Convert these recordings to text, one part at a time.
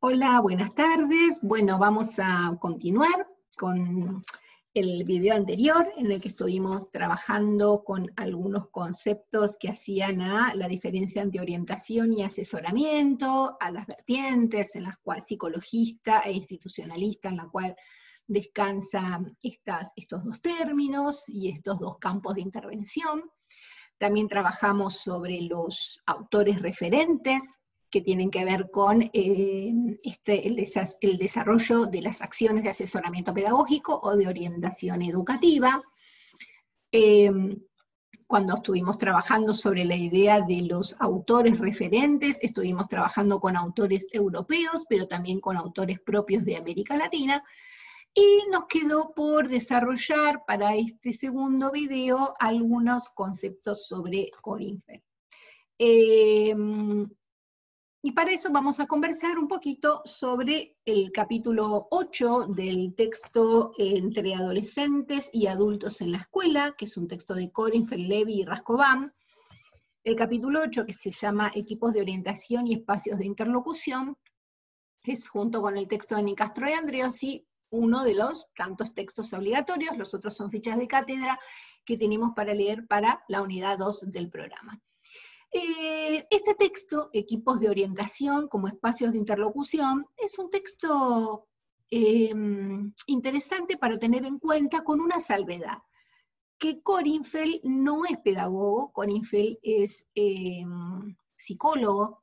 Hola, buenas tardes. Bueno, vamos a continuar con el video anterior en el que estuvimos trabajando con algunos conceptos que hacían a la diferencia entre orientación y asesoramiento, a las vertientes en las cuales psicologista e institucionalista, en la cual descansan estos dos términos y estos dos campos de intervención. También trabajamos sobre los autores referentes, que tienen que ver con el desarrollo de las acciones de asesoramiento pedagógico o de orientación educativa. Cuando estuvimos trabajando sobre la idea de los autores referentes, estuvimos trabajando con autores europeos, pero también con autores propios de América Latina, y nos quedó por desarrollar para este segundo video algunos conceptos sobre Corinfel. Y para eso vamos a conversar un poquito sobre el capítulo 8 del texto Entre adolescentes y adultos en la escuela, que es un texto de Corinfel, Levy y Rascovan. El capítulo 8, que se llama Equipos de orientación y espacios de interlocución, es junto con el texto de Nicastro y Andreossi uno de los tantos textos obligatorios. Los otros son fichas de cátedra que tenemos para leer para la unidad 2 del programa. Este texto, Equipos de orientación como espacios de interlocución, es un texto interesante para tener en cuenta con una salvedad, que Corinfel no es pedagogo, Corinfel es psicólogo,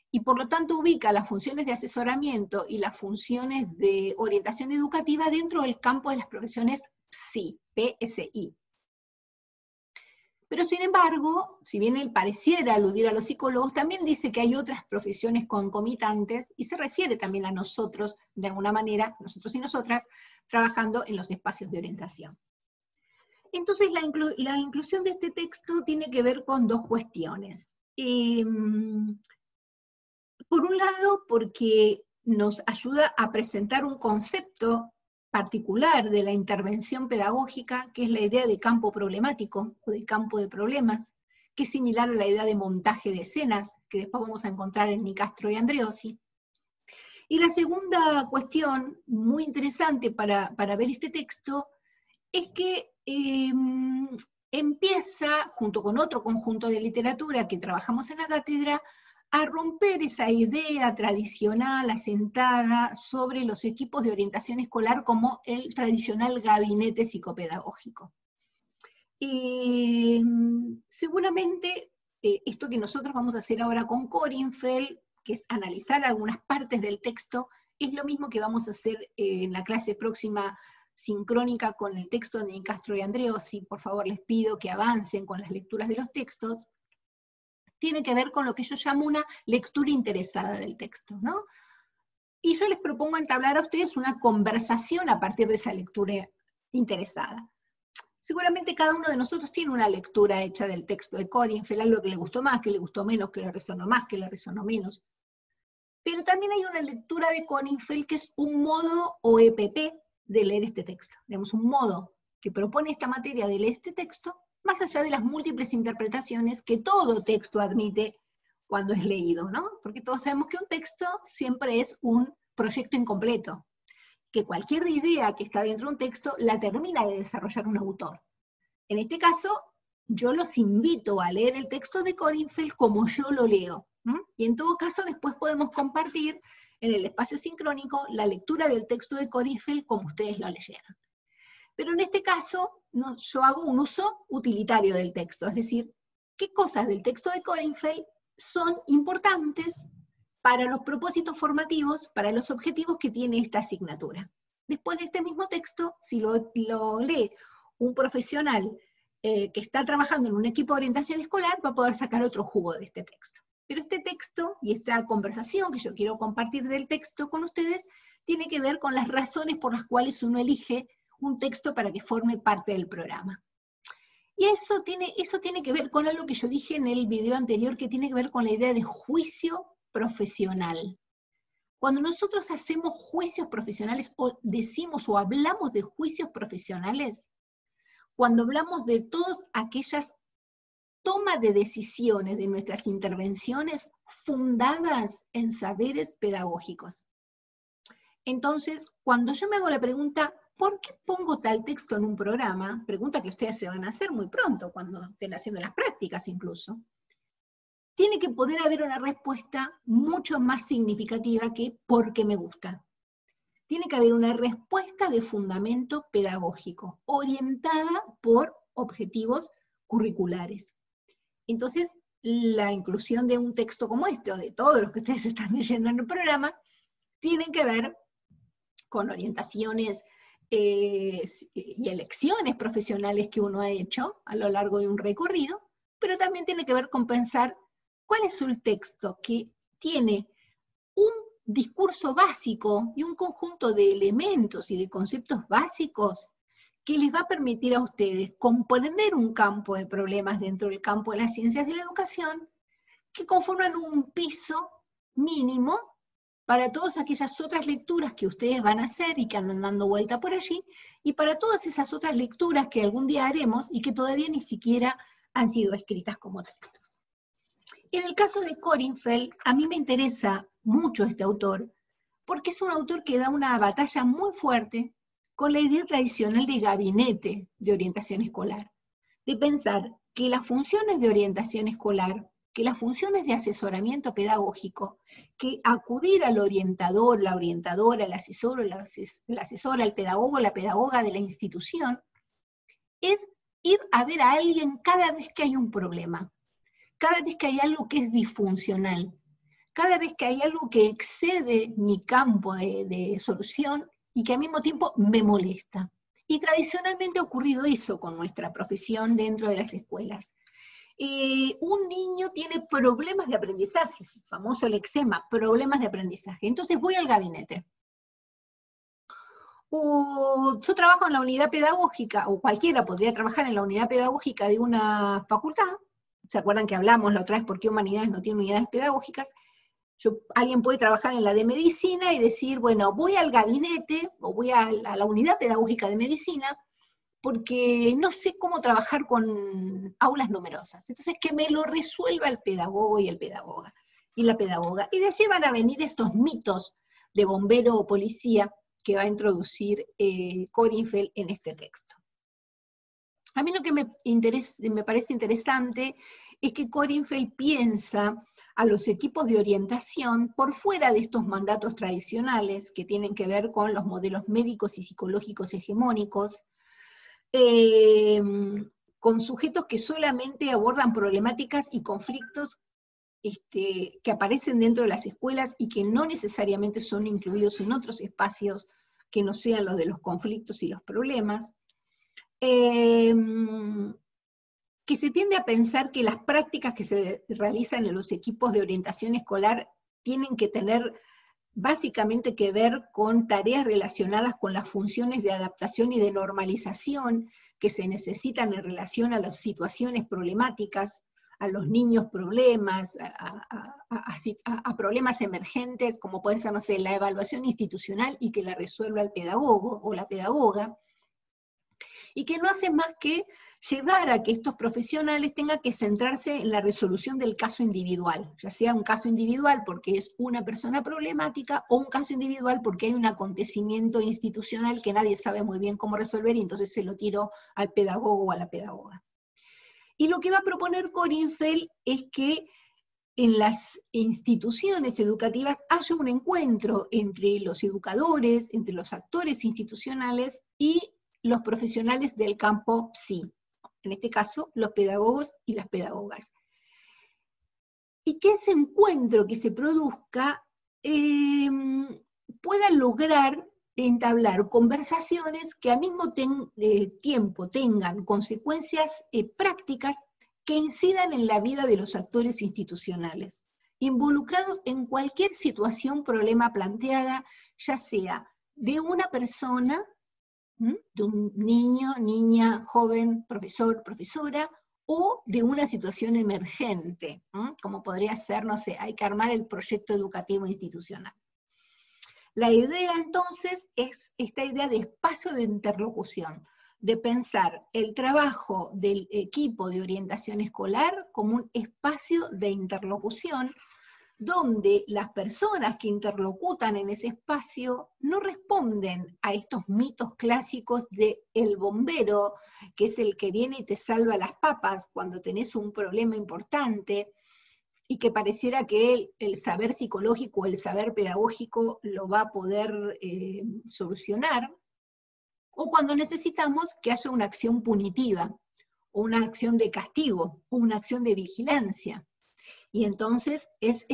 y por lo tanto ubica las funciones de asesoramiento y las funciones de orientación educativa dentro del campo de las profesiones PSI, PSI. Pero sin embargo, si bien él pareciera aludir a los psicólogos, también dice que hay otras profesiones concomitantes, y se refiere también a nosotros, de alguna manera, nosotros y nosotras, trabajando en los espacios de orientación. Entonces la inclusión de este texto tiene que ver con dos cuestiones. Por un lado, porque nos ayuda a presentar un concepto particular de la intervención pedagógica, que es la idea de campo problemático, o de campo de problemas, que es similar a la idea de montaje de escenas, que después vamos a encontrar en Nicastro y Andreossi. Y la segunda cuestión, muy interesante para ver este texto, es que empieza, junto con otro conjunto de literatura que trabajamos en la cátedra, a romper esa idea tradicional asentada sobre los equipos de orientación escolar como el tradicional gabinete psicopedagógico. Seguramente esto que nosotros vamos a hacer ahora con Corinfel, que es analizar algunas partes del texto, es lo mismo que vamos a hacer en la clase próxima sincrónica con el texto de Nicastro y Andreossi. Por favor, les pido que avancen con las lecturas de los textos. Tiene que ver con lo que yo llamo una lectura interesada del texto, ¿no? Y yo les propongo entablar a ustedes una conversación a partir de esa lectura interesada. Seguramente cada uno de nosotros tiene una lectura hecha del texto de Corinfel, algo que le gustó más, que le gustó menos, que le resonó más, que le resonó menos. Pero también hay una lectura de Corinfel que es un modo o EPP de leer este texto. Digamos, un modo que propone esta materia de leer este texto, más allá de las múltiples interpretaciones que todo texto admite cuando es leído, ¿no? Porque todos sabemos que un texto siempre es un proyecto incompleto, que cualquier idea que está dentro de un texto la termina de desarrollar un autor. En este caso, yo los invito a leer el texto de Corinfel como yo lo leo, y en todo caso después podemos compartir en el espacio sincrónico la lectura del texto de Corinfel como ustedes lo leyeron. Pero en este caso, no, yo hago un uso utilitario del texto, es decir, qué cosas del texto de Corinfel son importantes para los propósitos formativos, para los objetivos que tiene esta asignatura. Después de este mismo texto, si lo lee un profesional que está trabajando en un equipo de orientación escolar, va a poder sacar otro jugo de este texto. Pero este texto y esta conversación que yo quiero compartir del texto con ustedes tiene que ver con las razones por las cuales uno elige un texto para que forme parte del programa. Y eso tiene que ver con algo que yo dije en el video anterior, que tiene que ver con la idea de juicio profesional. Cuando nosotros hacemos juicios profesionales, o decimos o hablamos de juicios profesionales, cuando hablamos de todas aquellas tomas de decisiones de nuestras intervenciones fundadas en saberes pedagógicos. Entonces, cuando yo me hago la pregunta, ¿por qué pongo tal texto en un programa? Pregunta que ustedes se van a hacer muy pronto, cuando estén haciendo las prácticas incluso. Tiene que poder haber una respuesta mucho más significativa que porque me gusta. Tiene que haber una respuesta de fundamento pedagógico, orientada por objetivos curriculares. Entonces, la inclusión de un texto como este, o de todos los que ustedes están leyendo en el programa, tienen que ver con orientaciones y elecciones profesionales que uno ha hecho a lo largo de un recorrido, pero también tiene que ver con pensar cuál es un texto que tiene un discurso básico y un conjunto de elementos y de conceptos básicos que les va a permitir a ustedes comprender un campo de problemas dentro del campo de las ciencias de la educación que conforman un piso mínimo para todas aquellas otras lecturas que ustedes van a hacer y que andan dando vuelta por allí, y para todas esas otras lecturas que algún día haremos y que todavía ni siquiera han sido escritas como textos. En el caso de Kornfeld, a mí me interesa mucho este autor, porque es un autor que da una batalla muy fuerte con la idea tradicional de gabinete de orientación escolar, de pensar que las funciones de orientación escolar, que las funciones de asesoramiento pedagógico, que acudir al orientador, la orientadora, el asesor, la asesora, el pedagogo, la pedagoga de la institución, es ir a ver a alguien cada vez que hay un problema, cada vez que hay algo que es disfuncional, cada vez que hay algo que excede mi campo de solución y que al mismo tiempo me molesta. Y tradicionalmente ha ocurrido eso con nuestra profesión dentro de las escuelas. Un niño tiene problemas de aprendizaje, el famoso lexema, problemas de aprendizaje. Entonces voy al gabinete. O yo trabajo en la unidad pedagógica, o cualquiera podría trabajar en la unidad pedagógica de una facultad. ¿Se acuerdan que hablamos la otra vez por qué humanidades no tiene unidades pedagógicas? Alguien puede trabajar en la de medicina y decir, bueno, voy al gabinete, o voy a la unidad pedagógica de medicina, porque no sé cómo trabajar con aulas numerosas. Entonces, que me lo resuelva el pedagogo y el pedagoga, y la pedagoga. Y de allí van a venir estos mitos de bombero o policía que va a introducir Kornfeld en este texto. A mí lo que me parece interesante es que Kornfeld piensa a los equipos de orientación por fuera de estos mandatos tradicionales que tienen que ver con los modelos médicos y psicológicos hegemónicos, con sujetos que solamente abordan problemáticas y conflictos que aparecen dentro de las escuelas y que no necesariamente son incluidos en otros espacios que no sean los de los conflictos y los problemas. Que se tiende a pensar que las prácticas que se realizan en los equipos de orientación escolar tienen que tener básicamente que ver con tareas relacionadas con las funciones de adaptación y de normalización que se necesitan en relación a las situaciones problemáticas, a los niños problemas, a problemas emergentes, como puede ser, no sé, la evaluación institucional y que la resuelva el pedagogo o la pedagoga, y que no hace más que llevar a que estos profesionales tengan que centrarse en la resolución del caso individual, ya sea un caso individual porque es una persona problemática, o un caso individual porque hay un acontecimiento institucional que nadie sabe muy bien cómo resolver, y entonces se lo tiro al pedagogo o a la pedagoga. Y lo que va a proponer Kornfeld es que en las instituciones educativas haya un encuentro entre los educadores, entre los actores institucionales y los profesionales del campo PSI, en este caso los pedagogos y las pedagogas. Y que ese encuentro que se produzca pueda lograr entablar conversaciones que al mismo tiempo tengan consecuencias prácticas que incidan en la vida de los actores institucionales, involucrados en cualquier situación, problema planteada, ya sea de una persona, de un niño, niña, joven, profesor, profesora, o de una situación emergente, como podría ser, no sé, hay que armar el proyecto educativo institucional. La idea entonces es esta idea de espacio de interlocución, de pensar el trabajo del equipo de orientación escolar como un espacio de interlocución donde las personas que interlocutan en ese espacio no responden a estos mitos clásicos de el bombero, que es el que viene y te salva las papas cuando tenés un problema importante, y que pareciera que el saber psicológico, el saber pedagógico lo va a poder solucionar, o cuando necesitamos que haya una acción punitiva, o una acción de castigo, o una acción de vigilancia. Y entonces es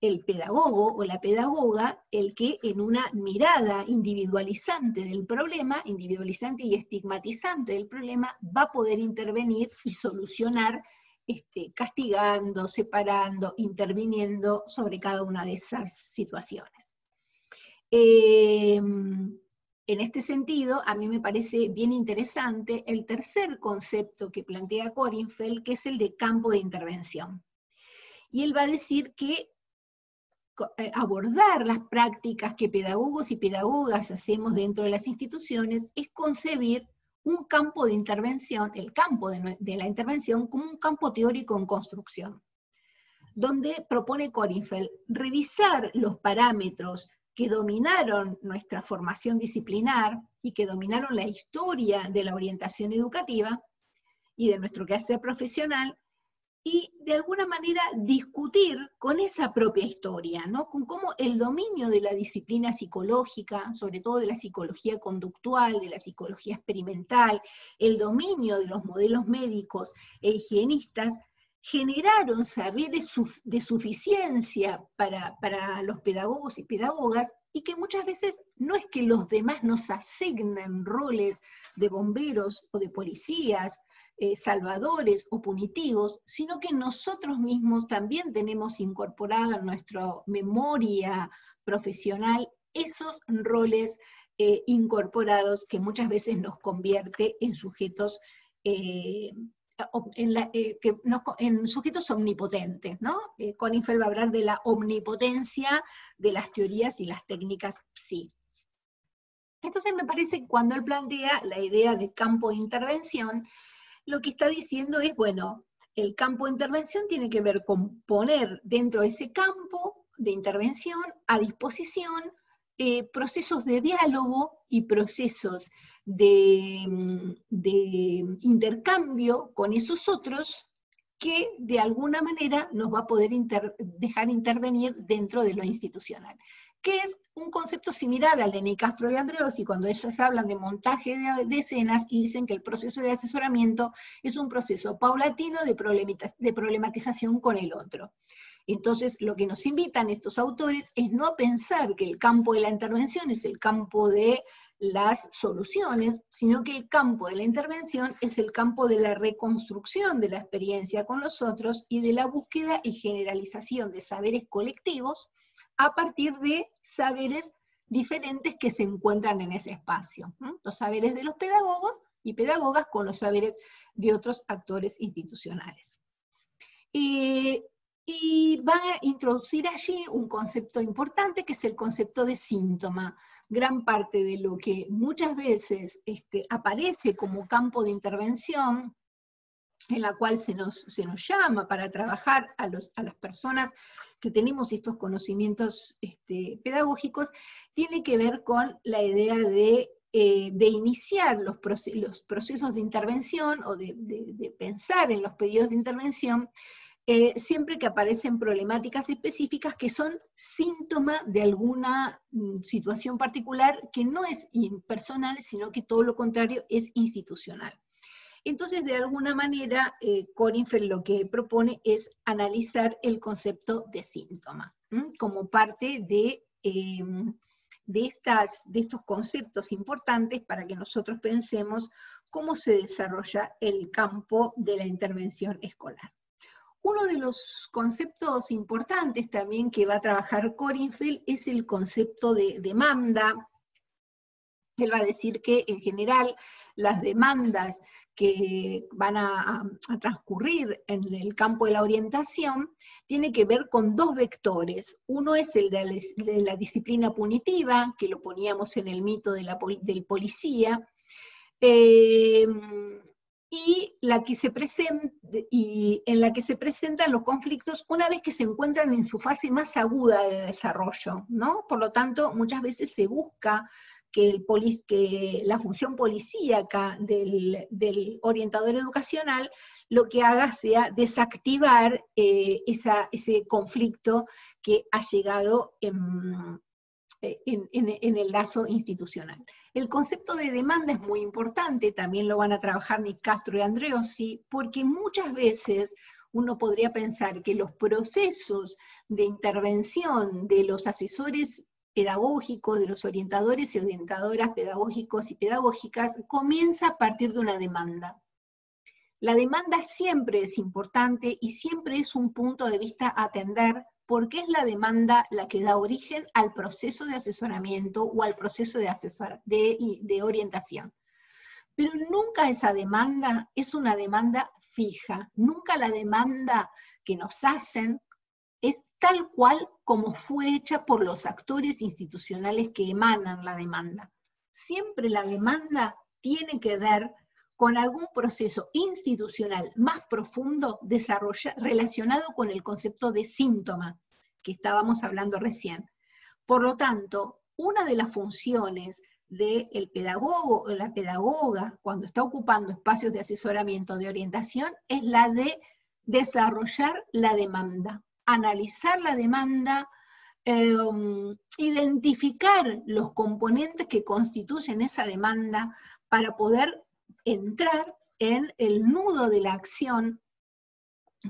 el pedagogo o la pedagoga el que en una mirada individualizante del problema, individualizante y estigmatizante del problema, va a poder intervenir y solucionar castigando, separando, interviniendo sobre cada una de esas situaciones. En este sentido, a mí me parece bien interesante el tercer concepto que plantea Kornfeld, que es el de campo de intervención. Y él va a decir que abordar las prácticas que pedagogos y pedagogas hacemos dentro de las instituciones es concebir un campo de intervención, el campo de la intervención, como un campo teórico en construcción, donde propone Kornfeld revisar los parámetros que dominaron nuestra formación disciplinar y que dominaron la historia de la orientación educativa y de nuestro quehacer profesional, y de alguna manera discutir con esa propia historia, ¿no? Con cómo el dominio de la disciplina psicológica, sobre todo de la psicología conductual, de la psicología experimental, el dominio de los modelos médicos e higienistas, generaron saberes de suficiencia para los pedagogos y pedagogas, y que muchas veces no es que los demás nos asignen roles de bomberos o de policías, salvadores o punitivos, sino que nosotros mismos también tenemos incorporada en nuestra memoria profesional esos roles incorporados que muchas veces nos convierte en sujetos en sujetos omnipotentes, ¿no? Kornfeld va a hablar de la omnipotencia de las teorías y las técnicas psi. Entonces me parece que cuando él plantea la idea de campo de intervención, lo que está diciendo es, bueno, el campo de intervención tiene que ver con poner dentro de ese campo de intervención a disposición procesos de diálogo y procesos de intercambio con esos otros que de alguna manera nos va a poder dejar intervenir dentro de lo institucional, que es un concepto similar al de Nicastro y Andreossi, cuando ellas hablan de montaje de escenas y dicen que el proceso de asesoramiento es un proceso paulatino de problematización con el otro. Entonces, lo que nos invitan estos autores es no pensar que el campo de la intervención es el campo de las soluciones, sino que el campo de la intervención es el campo de la reconstrucción de la experiencia con los otros y de la búsqueda y generalización de saberes colectivos a partir de saberes diferentes que se encuentran en ese espacio. Los saberes de los pedagogos y pedagogas con los saberes de otros actores institucionales. Y va a introducir allí un concepto importante que es el concepto de síntoma. Gran parte de lo que muchas veces aparece como campo de intervención, en la cual se nos llama para trabajar a las personas que tenemos estos conocimientos pedagógicos, tiene que ver con la idea de iniciar los procesos de intervención o de pensar en los pedidos de intervención siempre que aparecen problemáticas específicas que son síntoma de alguna situación particular que no es personal, sino que todo lo contrario es institucional. Entonces, de alguna manera, Kornfeld lo que propone es analizar el concepto de síntoma, como parte de estos conceptos importantes para que nosotros pensemos cómo se desarrolla el campo de la intervención escolar. Uno de los conceptos importantes también que va a trabajar Kornfeld es el concepto de demanda. Él va a decir que en general las demandas que van a transcurrir en el campo de la orientación tienen que ver con dos vectores. Uno es el de la disciplina punitiva, que lo poníamos en el mito del policía, y en la que se presentan los conflictos una vez que se encuentran en su fase más aguda de desarrollo, ¿no? Por lo tanto, muchas veces se busca que la función policíaca del orientador educacional lo que haga sea desactivar ese conflicto que ha llegado en el lazo institucional. El concepto de demanda es muy importante, también lo van a trabajar Nicastro y Andreossi, porque muchas veces uno podría pensar que los procesos de intervención de los asesores pedagógicos, de los orientadores y orientadoras pedagógicos y pedagógicas, comienza a partir de una demanda. La demanda siempre es importante y siempre es un punto de vista a atender, porque es la demanda la que da origen al proceso de asesoramiento o al proceso de orientación. Pero nunca esa demanda es una demanda fija, nunca la demanda que nos hacen es tal cual como fue hecha por los actores institucionales que emanan la demanda. Siempre la demanda tiene que ver con algún proceso institucional más profundo relacionado con el concepto de síntoma que estábamos hablando recién. Por lo tanto, una de las funciones del pedagogo o la pedagoga cuando está ocupando espacios de asesoramiento, de orientación, es la de desarrollar la demanda, analizar la demanda, identificar los componentes que constituyen esa demanda para poder entrar en el nudo de la acción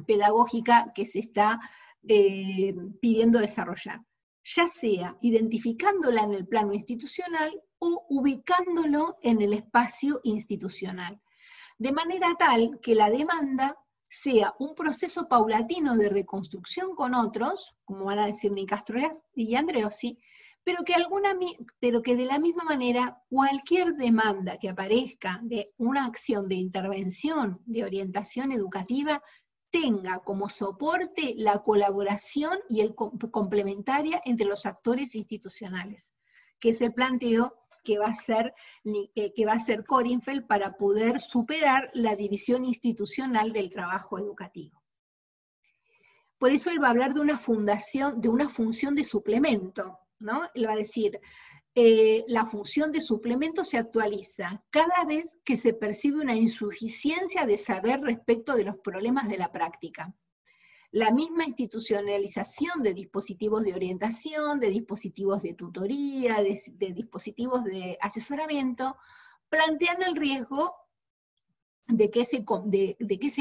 pedagógica que se está pidiendo desarrollar, ya sea identificándola en el plano institucional o ubicándolo en el espacio institucional, de manera tal que la demanda sea un proceso paulatino de reconstrucción con otros, como van a decir Nicastro y Andreossi, pero que de la misma manera cualquier demanda que aparezca de una acción de intervención, de orientación educativa, tenga como soporte la colaboración y el complementaria entre los actores institucionales, que es el planteo que va a hacer Kornfeld para poder superar la división institucional del trabajo educativo. Por eso él va a hablar de una función de suplemento, ¿no? Él va a decir, la función de suplemento se actualiza cada vez que se percibe una insuficiencia de saber respecto de los problemas de la práctica. La misma institucionalización de dispositivos de orientación, de dispositivos de tutoría, de dispositivos de asesoramiento, plantean el riesgo de que ese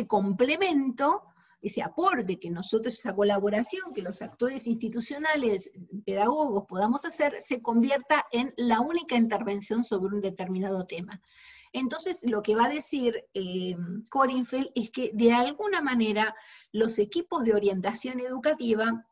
complemento, ese aporte que nosotros, esa colaboración que los actores institucionales, pedagogos podamos hacer, se convierta en la única intervención sobre un determinado tema. Entonces, lo que va a decir Kornfeld es que de alguna manera los equipos de orientación educativa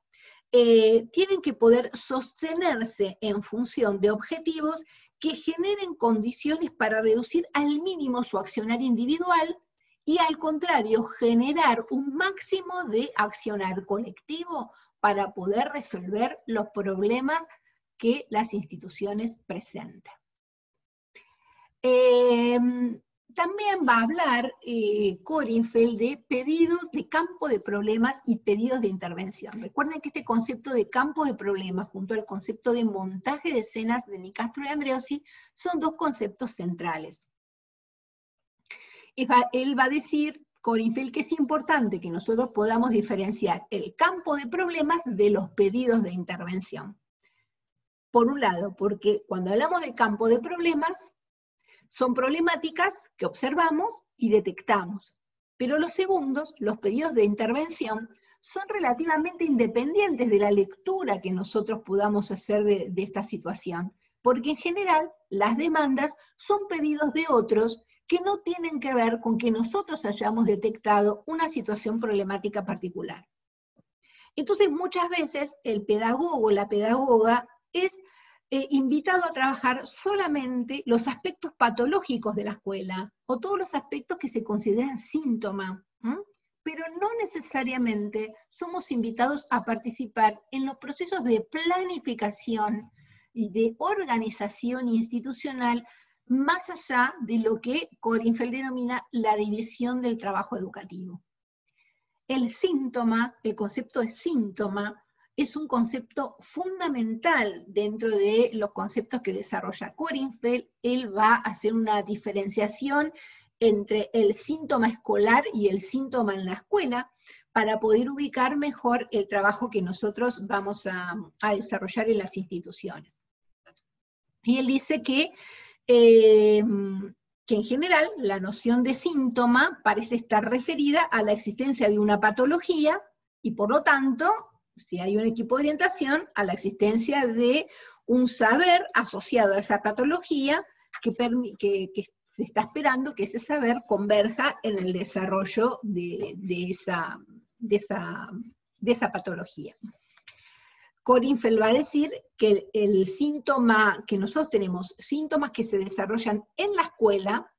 tienen que poder sostenerse en función de objetivos que generen condiciones para reducir al mínimo su accionar individual y al contrario, generar un máximo de accionar colectivo para poder resolver los problemas que las instituciones presentan. También va a hablar Kornfeld de pedidos de campo de problemas y pedidos de intervención. Recuerden que este concepto de campo de problemas junto al concepto de montaje de escenas de Nicastro y Andreossi son dos conceptos centrales. Él va a decir, Kornfeld, que es importante que nosotros podamos diferenciar el campo de problemas de los pedidos de intervención. Por un lado, porque cuando hablamos de campo de problemas, son problemáticas que observamos y detectamos. Pero los segundos, los pedidos de intervención, son relativamente independientes de la lectura que nosotros podamos hacer de esta situación, porque en general las demandas son pedidos de otros que no tienen que ver con que nosotros hayamos detectado una situación problemática particular. Entonces muchas veces el pedagogo o la pedagoga es invitado a trabajar solamente los aspectos patológicos de la escuela, o todos los aspectos que se consideran síntoma, pero no necesariamente somos invitados a participar en los procesos de planificación y de organización institucional más allá de lo que Kornfeld denomina la división del trabajo educativo. El síntoma, el concepto de síntoma, es un concepto fundamental dentro de los conceptos que desarrolla Kornfeld. Él va a hacer una diferenciación entre el síntoma escolar y el síntoma en la escuela, para poder ubicar mejor el trabajo que nosotros vamos a desarrollar en las instituciones. Y él dice que en general la noción de síntoma parece estar referida a la existencia de una patología, y por lo tanto, si hay un equipo de orientación, a la existencia de un saber asociado a esa patología que se está esperando que ese saber converja en el desarrollo de esa patología. Kornfeld va a decir que el síntoma, que nosotros tenemos síntomas que se desarrollan en la escuela,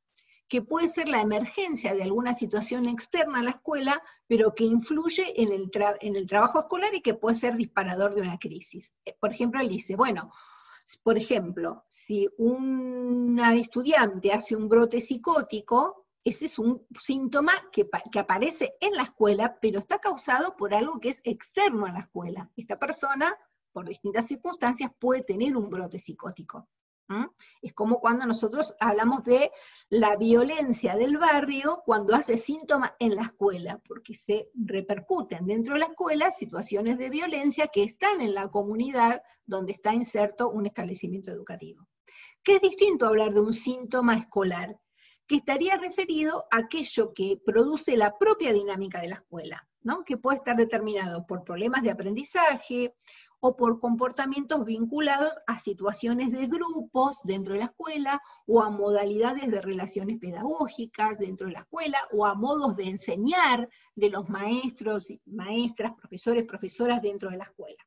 que puede ser la emergencia de alguna situación externa a la escuela, pero que influye en el trabajo escolar y que puede ser disparador de una crisis. Por ejemplo, él dice, bueno, por ejemplo, si una estudiante hace un brote psicótico, ese es un síntoma que aparece en la escuela, pero está causado por algo que es externo a la escuela. Esta persona, por distintas circunstancias, puede tener un brote psicótico. Es como cuando nosotros hablamos de la violencia del barrio, cuando hace síntoma en la escuela, porque se repercuten dentro de la escuela situaciones de violencia que están en la comunidad donde está inserto un establecimiento educativo. ¿Qué es distinto a hablar de un síntoma escolar? Que estaría referido a aquello que produce la propia dinámica de la escuela, ¿no? Que puede estar determinado por problemas de aprendizaje o por comportamientos vinculados a situaciones de grupos dentro de la escuela, o a modalidades de relaciones pedagógicas dentro de la escuela, o a modos de enseñar de los maestros, maestras, profesores, profesoras dentro de la escuela.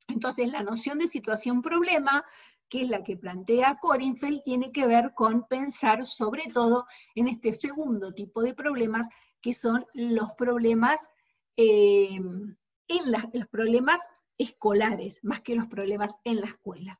Entonces, la noción de situación-problema, que es la que plantea Kornfeld, tiene que ver con pensar sobre todo en este segundo tipo de problemas, que son los problemas, los problemas escolares, más que los problemas en la escuela.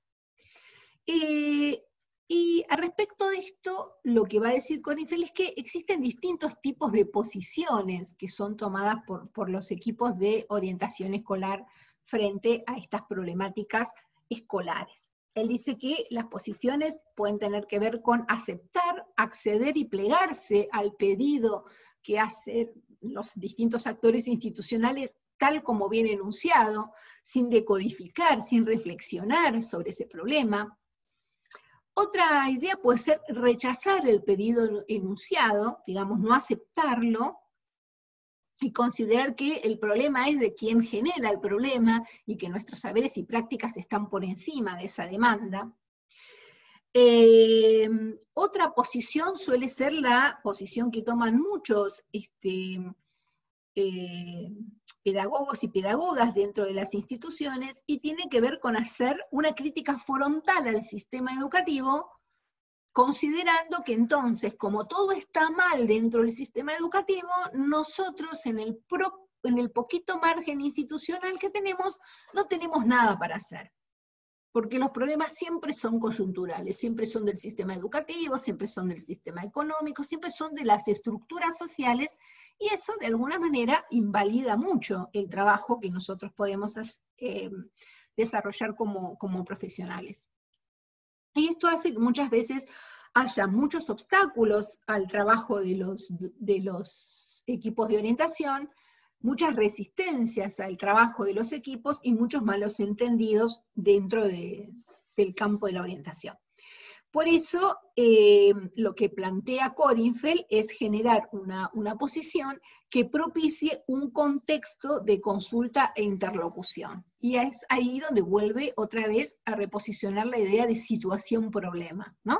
Y al respecto de esto, lo que va a decir Kornfeld es que existen distintos tipos de posiciones que son tomadas por los equipos de orientación escolar frente a estas problemáticas escolares. Él dice que las posiciones pueden tener que ver con aceptar, acceder y plegarse al pedido que hacen los distintos actores institucionales tal como viene enunciado, sin decodificar, sin reflexionar sobre ese problema. Otra idea puede ser rechazar el pedido enunciado, digamos, no aceptarlo, y considerar que el problema es de quien genera el problema, y que nuestros saberes y prácticas están por encima de esa demanda. Otra posición suele ser la posición que toman muchos pedagogos y pedagogas dentro de las instituciones, y tiene que ver con hacer una crítica frontal al sistema educativo, considerando que entonces, como todo está mal dentro del sistema educativo, nosotros en el poquito margen institucional que tenemos, no tenemos nada para hacer. Porque los problemas siempre son coyunturales, siempre son del sistema educativo, siempre son del sistema económico, siempre son de las estructuras sociales, y eso de alguna manera invalida mucho el trabajo que nosotros podemos desarrollar como profesionales. Y esto hace que muchas veces haya muchos obstáculos al trabajo de los equipos de orientación, muchas resistencias al trabajo de los equipos y muchos malos entendidos dentro del campo de la orientación. Por eso, lo que plantea Kornfeld es generar una posición que propicie un contexto de consulta e interlocución. Y es ahí donde vuelve otra vez a reposicionar la idea de situación-problema, ¿no?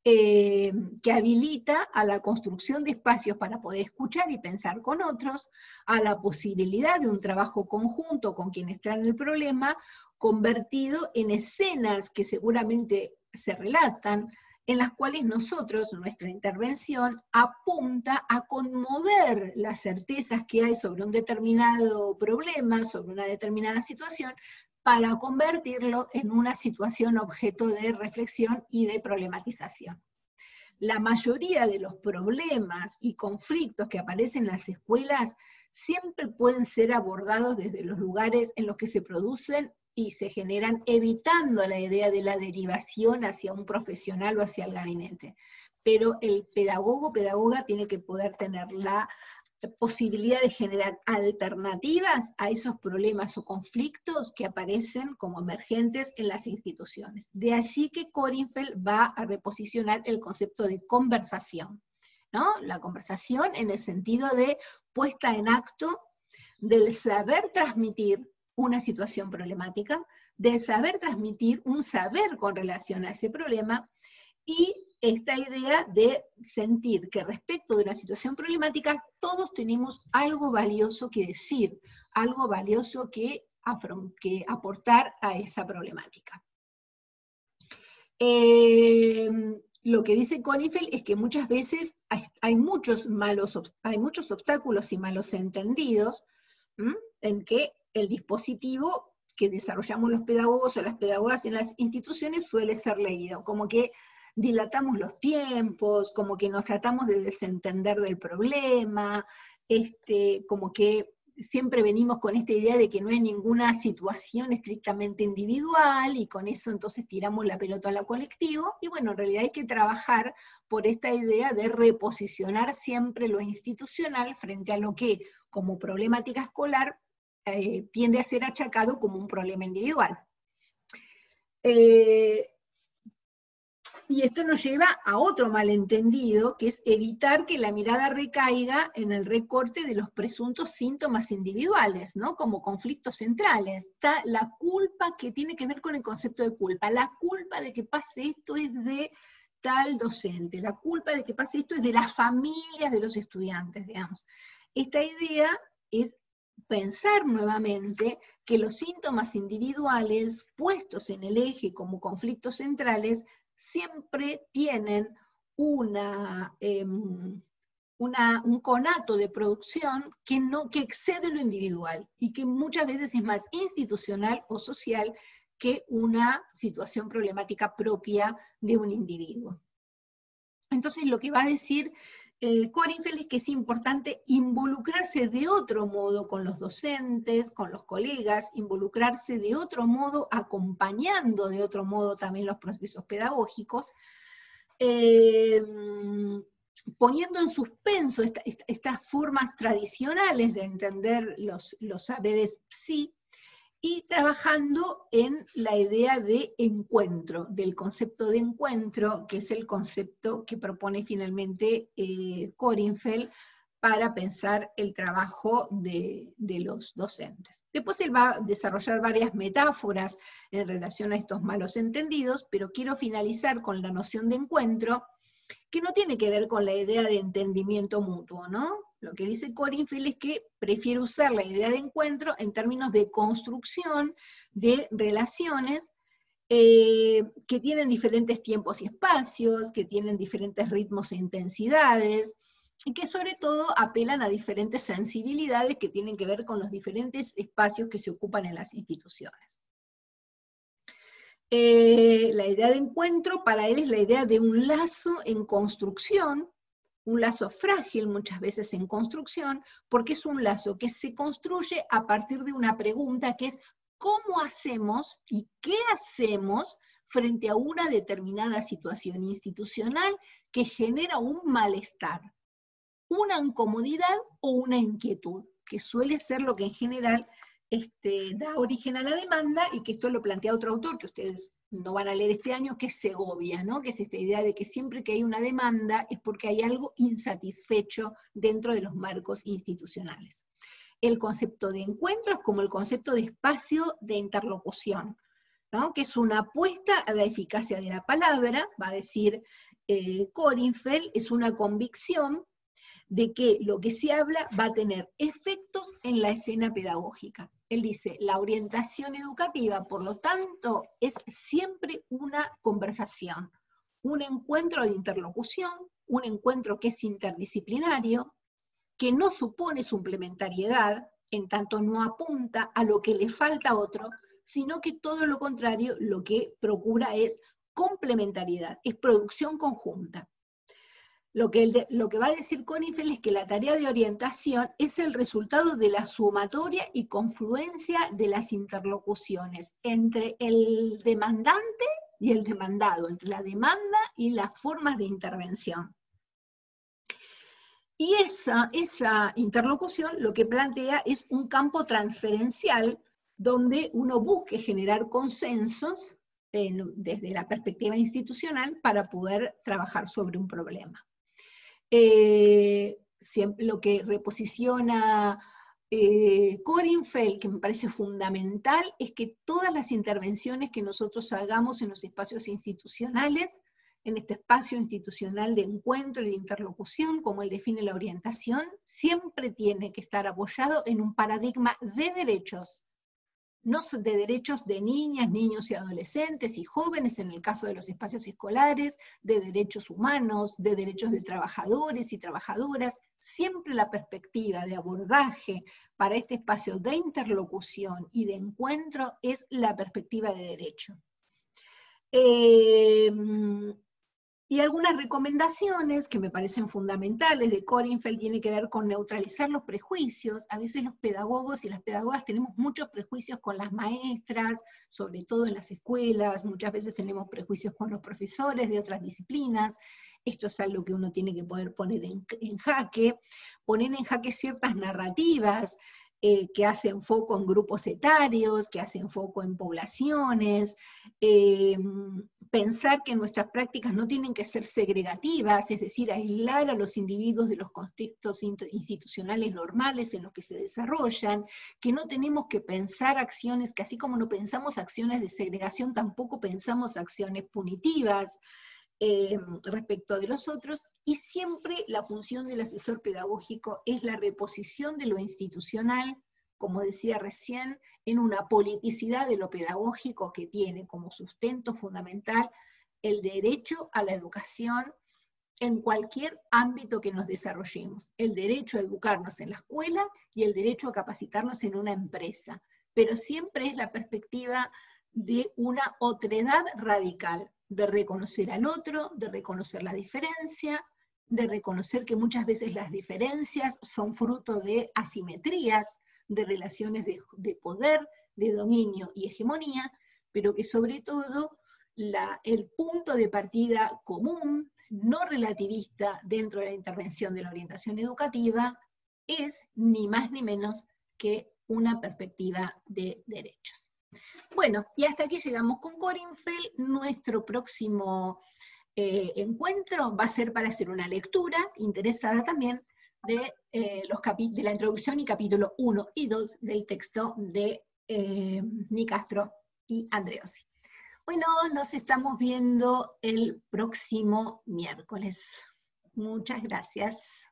Que habilita a la construcción de espacios para poder escuchar y pensar con otros, a la posibilidad de un trabajo conjunto con quienes traen el problema, convertido en escenas que seguramente se relatan, en las cuales nosotros, nuestra intervención, apunta a conmover las certezas que hay sobre un determinado problema, sobre una determinada situación, para convertirlo en una situación objeto de reflexión y de problematización. La mayoría de los problemas y conflictos que aparecen en las escuelas siempre pueden ser abordados desde los lugares en los que se producen y se generan, evitando la idea de la derivación hacia un profesional o hacia el gabinete. Pero el pedagogo o pedagoga tiene que poder tener la posibilidad de generar alternativas a esos problemas o conflictos que aparecen como emergentes en las instituciones. De allí que Kornfeld va a reposicionar el concepto de conversación, ¿no? La conversación en el sentido de puesta en acto del saber transmitir una situación problemática, del saber transmitir un saber con relación a ese problema, y esta idea de sentir que respecto de una situación problemática todos tenemos algo valioso que decir, algo valioso que aportar a esa problemática. Lo que dice Kornfeld es que muchas veces hay muchos obstáculos y malos entendidos, en que el dispositivo que desarrollamos los pedagogos o las pedagogas en las instituciones suele ser leído, como que dilatamos los tiempos, como que nos tratamos de desentender del problema, como que siempre venimos con esta idea de que no hay ninguna situación estrictamente individual, y con eso entonces tiramos la pelota a lo colectivo, y bueno, en realidad hay que trabajar por esta idea de reposicionar siempre lo institucional frente a lo que, como problemática escolar, tiende a ser achacado como un problema individual. Y esto nos lleva a otro malentendido, que es evitar que la mirada recaiga en el recorte de los presuntos síntomas individuales, ¿no? Como conflictos centrales. Está la culpa, que tiene que ver con el concepto de culpa. La culpa de que pase esto es de tal docente. La culpa de que pase esto es de las familias de los estudiantes, digamos. Esta idea es pensar nuevamente que los síntomas individuales puestos en el eje como conflictos centrales siempre tienen un conato de producción que excede lo individual, y que muchas veces es más institucional o social que una situación problemática propia de un individuo. Entonces lo que va a decir Kornfeld es que es importante involucrarse de otro modo con los docentes, con los colegas, involucrarse de otro modo, acompañando de otro modo también los procesos pedagógicos, poniendo en suspenso estas formas tradicionales de entender los saberes psi, y trabajando en la idea de encuentro, del concepto de encuentro, que es el concepto que propone finalmente Kornfeld para pensar el trabajo de los docentes. Después él va a desarrollar varias metáforas en relación a estos malos entendidos, pero quiero finalizar con la noción de encuentro, que no tiene que ver con la idea de entendimiento mutuo, ¿no? Lo que dice Kornfeld es que prefiere usar la idea de encuentro en términos de construcción de relaciones que tienen diferentes tiempos y espacios, que tienen diferentes ritmos e intensidades, y que sobre todo apelan a diferentes sensibilidades que tienen que ver con los diferentes espacios que se ocupan en las instituciones. La idea de encuentro para él es la idea de un lazo en construcción, un lazo frágil muchas veces en construcción, porque es un lazo que se construye a partir de una pregunta que es ¿cómo hacemos y qué hacemos frente a una determinada situación institucional que genera un malestar, una incomodidad o una inquietud, que suele ser lo que en general da origen a la demanda, y que esto lo plantea otro autor que ustedes no van a leer este año, que es Segovia, ¿no? Que es esta idea de que siempre que hay una demanda es porque hay algo insatisfecho dentro de los marcos institucionales. El concepto de encuentro es como el concepto de espacio de interlocución, ¿no? Que es una apuesta a la eficacia de la palabra, va a decir Kornfeld, es una convicción de que lo que se habla va a tener efectos en la escena pedagógica. Él dice, la orientación educativa, por lo tanto, es siempre una conversación, un encuentro de interlocución, un encuentro que es interdisciplinario, que no supone suplementariedad, en tanto no apunta a lo que le falta a otro, sino que todo lo contrario, lo que procura es complementariedad, es producción conjunta. Lo que va a decir Kornfeld es que la tarea de orientación es el resultado de la sumatoria y confluencia de las interlocuciones entre el demandante y el demandado, entre la demanda y las formas de intervención. Y esa interlocución lo que plantea es un campo transferencial donde uno busque generar consensos desde la perspectiva institucional para poder trabajar sobre un problema. Siempre lo que reposiciona Kornfeld, que me parece fundamental, es que todas las intervenciones que nosotros hagamos en los espacios institucionales, en este espacio institucional de encuentro y de interlocución, como él define la orientación, siempre tiene que estar apoyado en un paradigma de derechos, no de derechos de niñas, niños y adolescentes y jóvenes en el caso de los espacios escolares, de derechos humanos, de derechos de trabajadores y trabajadoras, siempre la perspectiva de abordaje para este espacio de interlocución y de encuentro es la perspectiva de derecho. Y algunas recomendaciones que me parecen fundamentales de Kornfeld tienen que ver con neutralizar los prejuicios. A veces los pedagogos y las pedagogas tenemos muchos prejuicios con las maestras, sobre todo en las escuelas, muchas veces tenemos prejuicios con los profesores de otras disciplinas. Esto es algo que uno tiene que poder poner en jaque ciertas narrativas, que hacen foco en grupos etarios, que hacen foco en poblaciones, pensar que nuestras prácticas no tienen que ser segregativas, es decir, aislar a los individuos de los contextos institucionales normales en los que se desarrollan, que no tenemos que pensar acciones, que así como no pensamos acciones de segregación, tampoco pensamos acciones punitivas, respecto de los otros, y siempre la función del asesor pedagógico es la reposición de lo institucional, como decía recién, en una politicidad de lo pedagógico que tiene como sustento fundamental el derecho a la educación en cualquier ámbito que nos desarrollemos, el derecho a educarnos en la escuela y el derecho a capacitarnos en una empresa, pero siempre es la perspectiva de una otredad radical, de reconocer al otro, de reconocer la diferencia, de reconocer que muchas veces las diferencias son fruto de asimetrías, de relaciones de poder, de dominio y hegemonía, pero que sobre todo el punto de partida común, no relativista dentro de la intervención de la orientación educativa, es ni más ni menos que una perspectiva de derechos. Bueno, y hasta aquí llegamos con Kornfeld. Nuestro próximo encuentro va a ser para hacer una lectura interesada también de la introducción y capítulo 1 y 2 del texto de Nicastro y Andreossi. Bueno, nos estamos viendo el próximo miércoles. Muchas gracias.